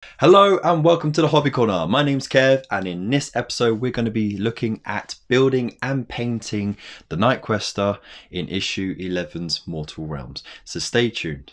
Hello and welcome to the Hobby Corner. My name's Kev, and in this episode we're going to be looking at building and painting the Knight Questor in issue 11's Mortal Realms. So stay tuned.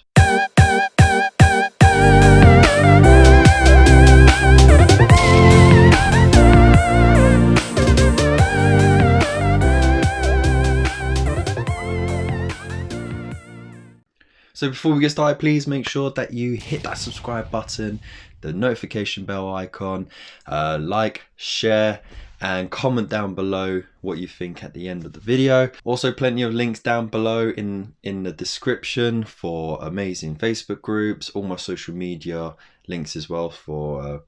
So before we get started, please make sure that you hit that subscribe button, the notification bell icon, like, share, and comment down below what you think at the end of the video. Also, plenty of links down below in the description for amazing Facebook groups, all my social media links as well for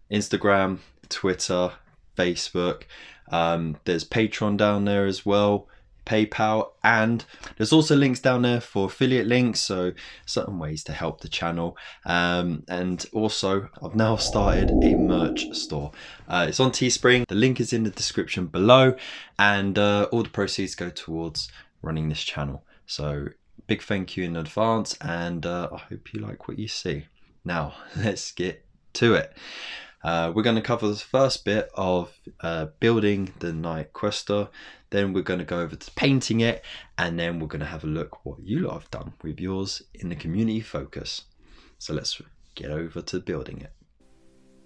Instagram, Twitter, Facebook. There's Patreon down there as well, PayPal, and there's also links down there for affiliate links, so certain ways to help the channel. And also I've now started a merch store. It's on Teespring. The link is in the description below, and all the proceeds go towards running this channel. So big thank you in advance, and I hope you like what you see. Now let's get to it. We're going to cover the first bit of building the Knight Questor, then we're going to go over to painting it, and then we're going to have a look what you lot have done with yours in the community focus. So let's get over to building it.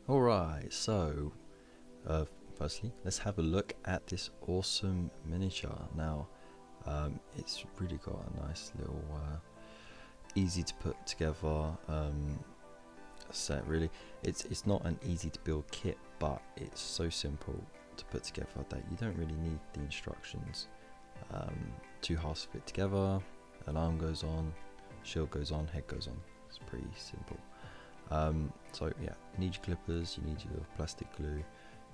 Alright, so firstly let's have a look at this awesome miniature. Now it's really got a nice little easy to put together set. Really, it's not an easy to build kit, but it's so simple to put together that you don't really need the instructions. Two halves fit together, an arm goes on, shield goes on, head goes on. It's pretty simple. So yeah, you need your clippers, you need your plastic glue,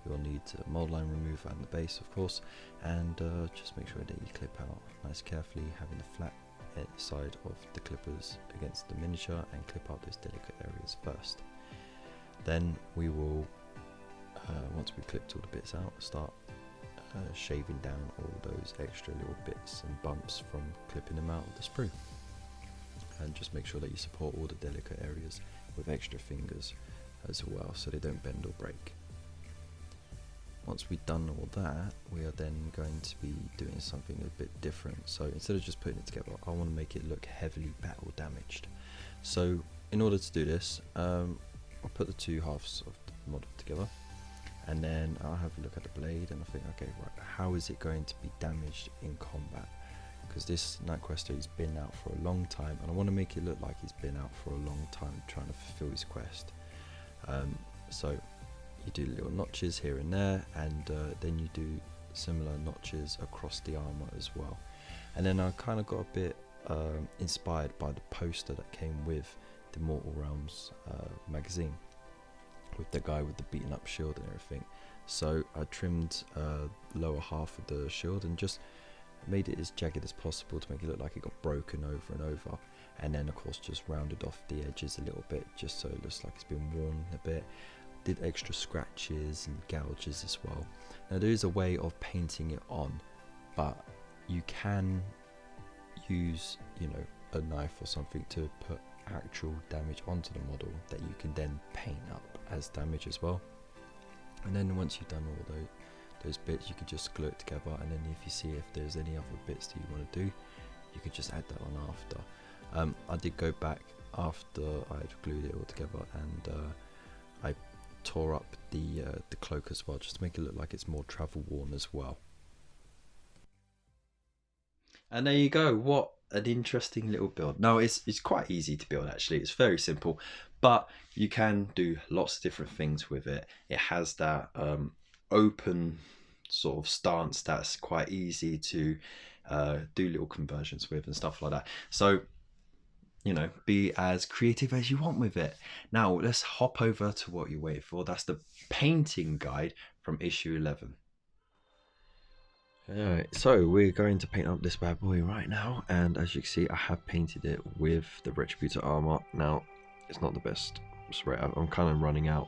you'll need a mold line remover and the base of course, and just make sure that you clip out nice carefully, having the flat side of the clippers against the miniature, and clip out those delicate areas first. Then we will, once we've clipped all the bits out, start shaving down all those extra little bits and bumps from clipping them out of the sprue, and just make sure that you support all the delicate areas with extra fingers as well, so they don't bend or break. Once we've done all that, we are then going to be doing something a bit different. So instead of just putting it together, I want to make it look heavily battle damaged. So in order to do this, I'll put the two halves of the model together, and then I'll have a look at the blade and I think, okay, right, how is it going to be damaged in combat? Because this Knight Questor has been out for a long time, and I want to make it look like he's been out for a long time trying to fulfill his quest. So you do little notches here and there, and then you do similar notches across the armor as well. And then I kind of got a bit inspired by the poster that came with the Mortal Realms magazine, with the guy with the beaten up shield and everything. So I trimmed lower half of the shield and just made it as jagged as possible to make it look like it got broken over and over, and then of course just rounded off the edges a little bit just so it looks like it's been worn a bit. Did extra scratches and gouges as well. Now there is a way of painting it on, but you can use, you know, a knife or something to put actual damage onto the model that you can then paint up as damage as well. And then once you've done all those bits, you can just glue it together, and then if you see if there's any other bits that you want to do, you can just add that on after. I did go back after I had glued it all together, and I tore up the cloak as well, just to make it look like it's more travel worn as well. And there you go. What an interesting little build. Now it's quite easy to build actually. It's very simple, but you can do lots of different things with it. It has that open sort of stance that's quite easy to do little conversions with and stuff like that. So, you know, be as creative as you want with it. Now let's hop over to what you wait for. That's the painting guide from issue 11. Alright, so we're going to paint up this bad boy right now, and as you can see I have painted it with the Retributor armor. Now it's not the best spray. I'm kind of running out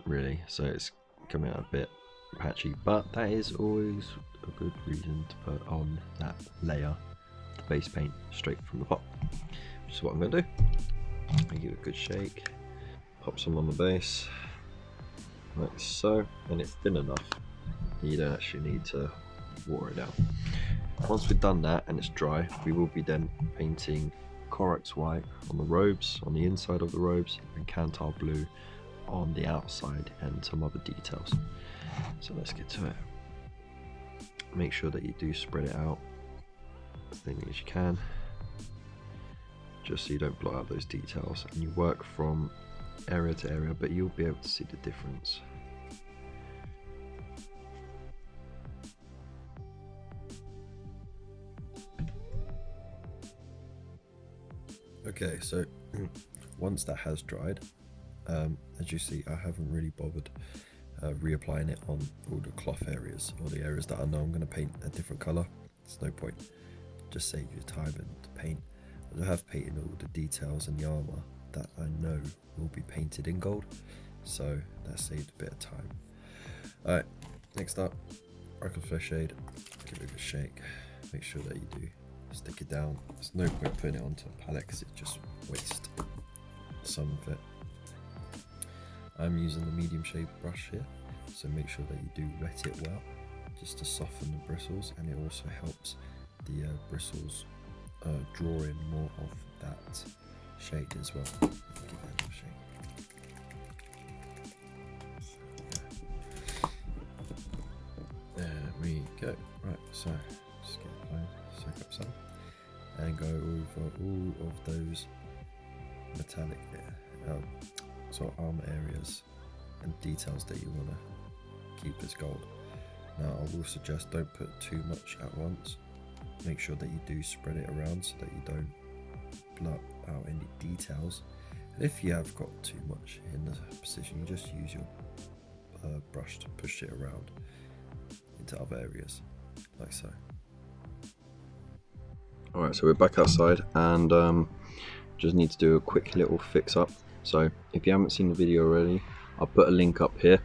really, so it's coming out a bit patchy, but that is always a good reason to put on that layer, the base paint, straight from the pot, which is what I'm going to do. I give it a good shake, pop some on the base, like so, and it's thin enough. You don't actually need to water it down. Once we've done that and it's dry, we will be then painting Corax white on the robes, on the inside of the robes, and Cantal blue on the outside, and some other details. So let's get to it. Make sure that you do spread it out as thinly as you can, just so you don't blot out those details, and you work from area to area, but you'll be able to see the difference. Okay, so once that has dried, as you see, I haven't really bothered reapplying it on all the cloth areas, or the areas that I know I'm going to paint a different colour. There's no point, just save your time and paint. I have painted all the details and the armour that I know will be painted in gold, so that saved a bit of time. Alright, next up, Rifle Shade. Give it a shake, make sure that you do stick it down. There's no point putting it onto a palette because it just wastes some of it. I'm using the medium shade brush here, so make sure that you do wet it well, just to soften the bristles, and it also helps the bristles draw in more of that shade as well. Give that a shake. There we go. Right, so just get it going, soak up some, and go over all of those metallic sort of armor areas and details that you want to keep as gold. Now I will suggest don't put too much at once. Make sure that you do spread it around so that you don't blot out any details. And if you have got too much in the position, you just use your brush to push it around into other areas, like so. Alright, so we're back outside, and just need to do a quick little fix up. So if you haven't seen the video already, I'll put a link up here,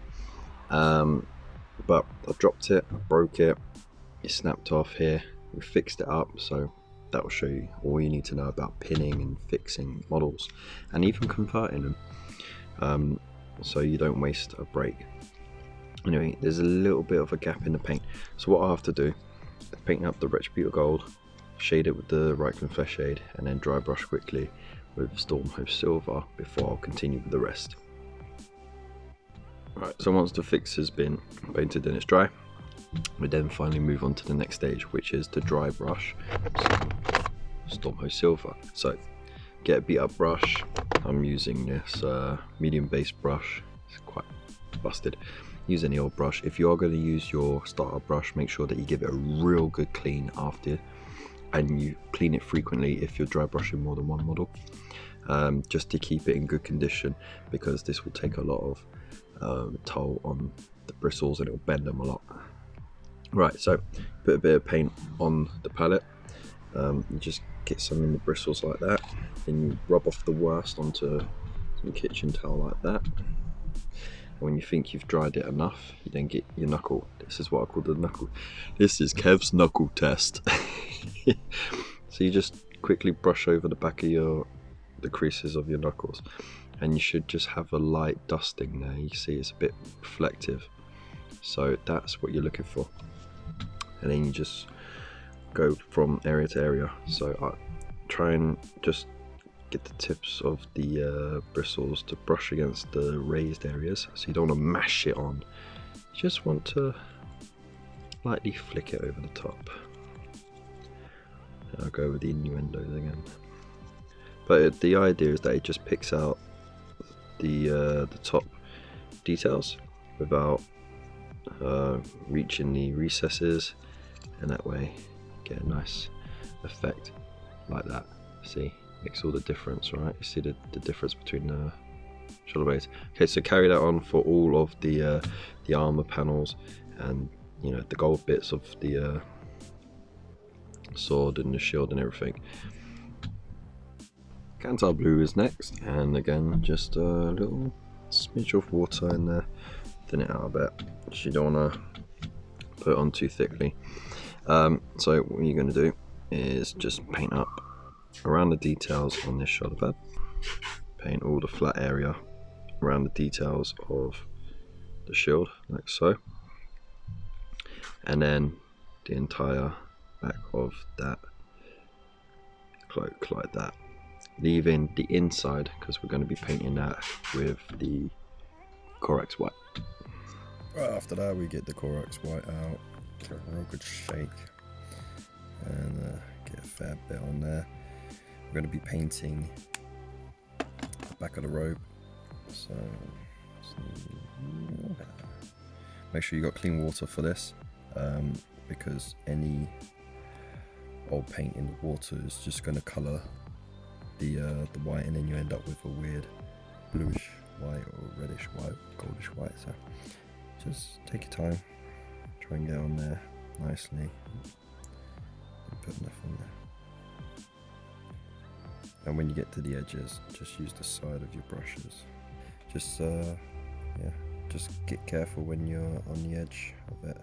but I dropped it, I broke it, it snapped off here. We fixed it up, so that will show you all you need to know about pinning and fixing models, and even converting them, so you don't waste a break. Anyway, there's a little bit of a gap in the paint, so what I have to do is paint up the Retributor Gold, shade it with the Right Confess shade, and then dry brush quickly with Stormhost Silver before I'll continue with the rest. Right, so once the fix has been painted and it's dry, we then finally move on to the next stage, which is to dry brush Stormhost Silver. So get a beat up brush. I'm using this medium base brush, it's quite busted. Use any old brush. If you are going to use your starter brush, make sure that you give it a real good clean after, and you clean it frequently if you're dry brushing more than one model, just to keep it in good condition, because this will take a lot of toll on the bristles and it will bend them a lot. Right, so put a bit of paint on the palette, you just get some in the bristles like that, then you rub off the worst onto some kitchen towel like that, and when you think you've dried it enough, you then get your knuckle. This is what I call the knuckle. This is Kev's knuckle test. So you just quickly brush over the back of the creases of your knuckles, and you should just have a light dusting there. You see it's a bit reflective, so that's what you're looking for. And then you just go from area to area. So I try and just get the tips of the bristles to brush against the raised areas, so you don't want to mash it on, you just want to lightly flick it over the top. And I'll go over the innuendos again, but the idea is that it just picks out the top details without reaching the recesses, and that way get a nice effect like that. See, makes all the difference, right? You see the difference between the shoulder blades. Okay, so carry that on for all of the armor panels, and you know, the gold bits of the sword and the shield and everything. Cantal blue is next, and again just a little smidge of water in there, thin it out a bit, because you don't want to put it on too thickly. So what you're going to do is just paint up around the details on this shoulder pad, paint all the flat area around the details of the shield, like so, and then the entire back of that cloak like that, leaving the inside, because we're going to be painting that with the Corax white. Right after that, we get the Corax white out, give it a real good shake, and get a fair bit on there. We're going to be painting the back of the robe, so make sure you got clean water for this, because any old paint in the water is just going to colour the white, and then you end up with a weird bluish white or reddish white, goldish white. So just take your time, try and get on there nicely, and put enough on there. And when you get to the edges, just use the side of your brushes. Just yeah, just get careful when you're on the edge of it.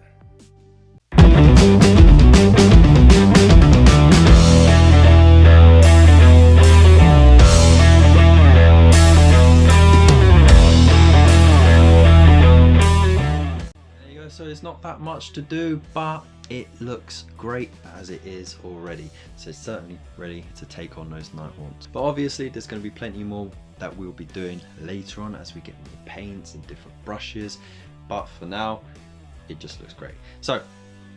So it's not that much to do, but it looks great as it is already. So it's certainly ready to take on those night haunts. But obviously there's going to be plenty more that we'll be doing later on as we get more paints and different brushes. But for now, it just looks great. So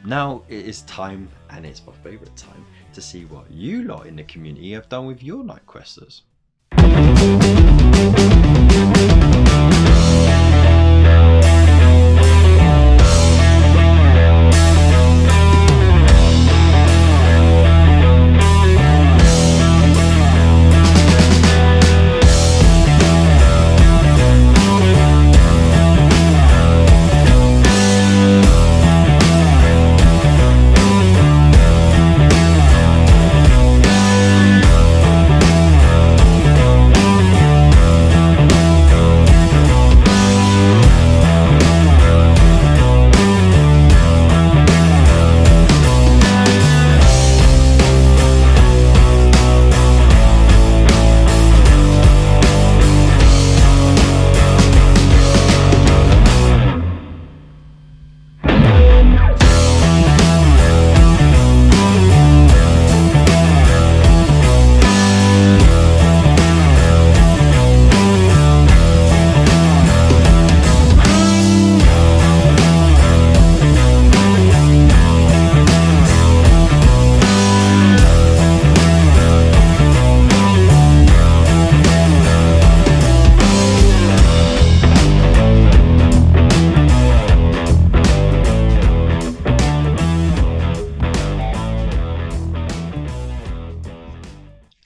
now it is time, and it's my favourite time, to see what you lot in the community have done with your Knight Questors.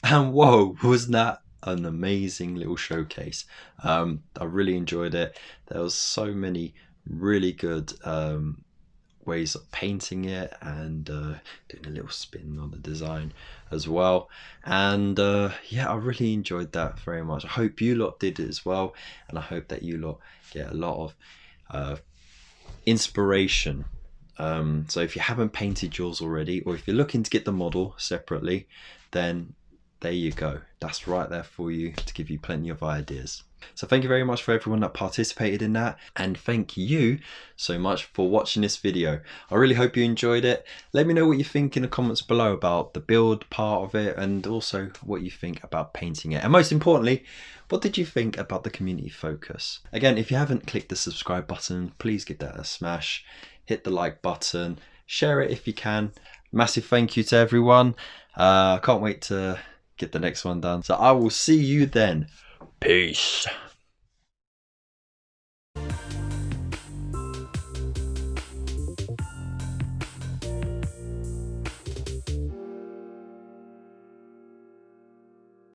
And whoa, was that an amazing little showcase. I really enjoyed it. There was so many really good ways of painting it, and doing a little spin on the design as well. And yeah, I really enjoyed that very much. I hope you lot did it as well, and I hope that you lot get a lot of inspiration. So if you haven't painted yours already, or if you're looking to get the model separately, then there you go. That's right there for you to give you plenty of ideas. So thank you very much for everyone that participated in that, and thank you so much for watching this video. I really hope you enjoyed it. Let me know what you think in the comments below about the build part of it, and also what you think about painting it, and most importantly, what did you think about the community focus? Again, if you haven't clicked the subscribe button, please give that a smash. Hit the like button, share it if you can. Massive thank you to everyone. I can't wait to get the next one done. So I will see you then. Peace.